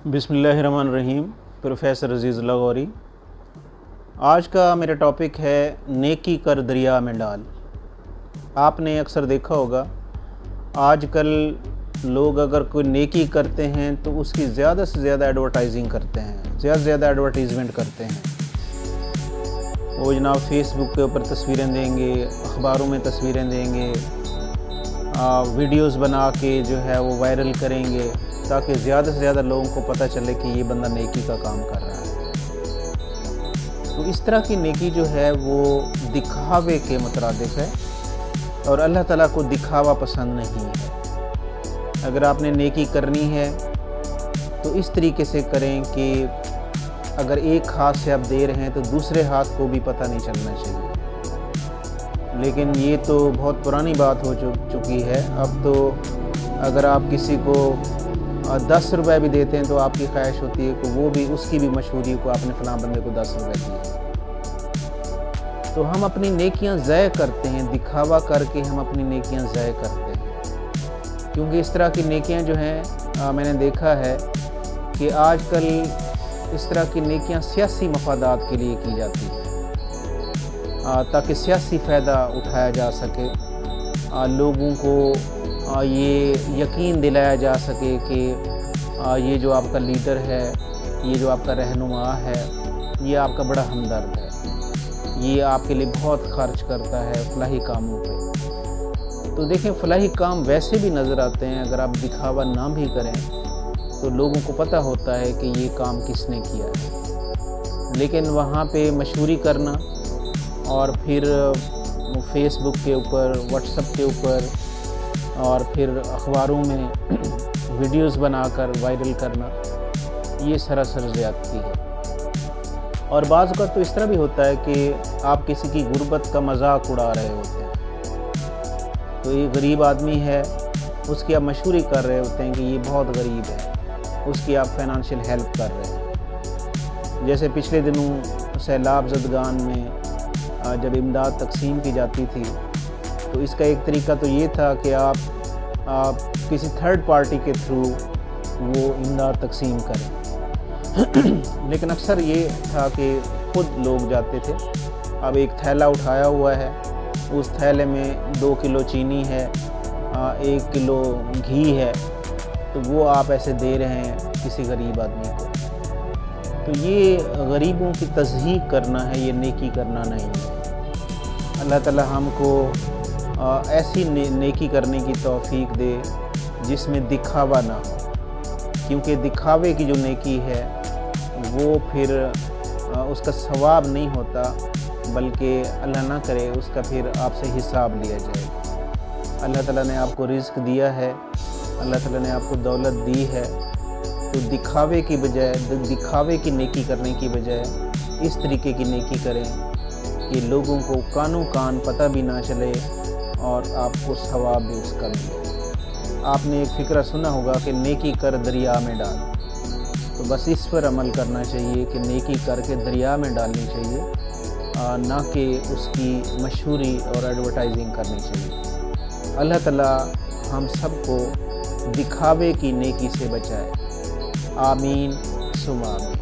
बिस्मिल्लाहिर्रहमानिर्रहीम। प्रोफेसर अज़ीज़ लाहौरी। आज का मेरा टॉपिक है नेकी कर दरिया में डाल। आपने अक्सर देखा होगा आजकल लोग अगर कोई नेकी करते हैं तो उसकी ज़्यादा से ज़्यादा एडवर्टाइजिंग करते हैं, ज़्यादा से ज़्यादा एडवर्टीज़मेंट करते हैं। वो जनाब फेसबुक के ऊपर तस्वीरें देंगे, अखबारों में तस्वीरें देंगे, वीडियोस बना के जो है वो वायरल करेंगे ताकि ज़्यादा से ज़्यादा लोगों को पता चले कि ये बंदा नेकी का काम कर रहा है। तो इस तरह की नेकी जो है वो दिखावे के मुतरादिफ है और अल्लाह ताला को दिखावा पसंद नहीं है। अगर आपने नेकी करनी है तो इस तरीके से करें कि अगर एक हाथ से आप दे रहे हैं तो दूसरे हाथ को भी पता नहीं चलना चाहिए। लेकिन ये तो बहुत पुरानी बात हो चुकी है। अब तो अगर आप किसी को 10 रुपये भी देते हैं तो आपकी ख्वाहिश होती है कि वो भी उसकी भी मशहूरी को आपने फ़लाँ बंदे को 10 रुपये दिए। तो हम अपनी नेकियां ज़ाय करते हैं, दिखावा करके हम अपनी नेकियां ज़ाय करते हैं। क्योंकि इस तरह की नेकियां जो हैं मैंने देखा है कि आजकल इस तरह की नेकियां सियासी मफादात के लिए की जाती हैं ताकि सियासी फ़ायदा उठाया जा सके, लोगों को ये यकीन दिलाया जा सके कि ये जो आपका लीडर है, ये जो आपका रहनुमा है, ये आपका बड़ा हमदर्द है, ये आपके लिए बहुत खर्च करता है फलाही कामों पे। तो देखें, फलाही काम वैसे भी नज़र आते हैं, अगर आप दिखावा ना भी करें तो लोगों को पता होता है कि ये काम किसने किया है। लेकिन वहाँ पे मशहूरी करना और फिर फेसबुक के ऊपर, व्हाट्सएप के ऊपर और फिर अखबारों में वीडियोस बनाकर वायरल करना, ये सरासर ज़्यादती है। और बाज़ का तो इस तरह भी होता है कि आप किसी की गुर्बत का मजाक उड़ा रहे होते हैं। तो ये गरीब आदमी है, उसकी आप मशहूरी कर रहे होते हैं कि ये बहुत गरीब है, उसकी आप फाइनेंशियल हेल्प कर रहे हैं। जैसे पिछले दिनों सैलाब ज़दगान में जब इमदाद तकसीम की जाती थी तो इसका एक तरीका तो ये था कि आप किसी थर्ड पार्टी के थ्रू वो इमदाद तकसीम करें। लेकिन अक्सर ये था कि खुद लोग जाते थे। अब एक थैला उठाया हुआ है, उस थैले में 2 किलो चीनी है, 1 किलो घी है, तो वो आप ऐसे दे रहे हैं किसी गरीब आदमी को। तो ये गरीबों की तज़हीक करना है, ये नेकी करना नहीं है। अल्लाह ताला हमको ऐसी नेकी करने की तौफीक दे जिसमें दिखावा ना हो, क्योंकि दिखावे की जो नेकी है वो फिर उसका सवाब नहीं होता, बल्कि अल्लाह ना करे उसका फिर आपसे हिसाब लिया जाए। अल्लाह ताला ने आपको रिज़्क दिया है, अल्लाह ताला ने आपको दौलत दी है, तो दिखावे की बजाय, दिखावे की नेकी करने की बजाय इस तरीके की नेकी करें कि लोगों को कानों कान पता भी ना चले और आपको सवाब भी उसका मिले। आपने एक फ़िक्रा सुना होगा कि नेकी कर दरिया में डाल। तो बस इस पर अमल करना चाहिए कि नेकी करके दरिया में डालनी चाहिए, ना कि उसकी मशहूरी और एडवर्टाइजिंग करनी चाहिए। अल्लाह ताला हम सबको दिखावे की नेकी से बचाए। आमीन सुमा आमीन।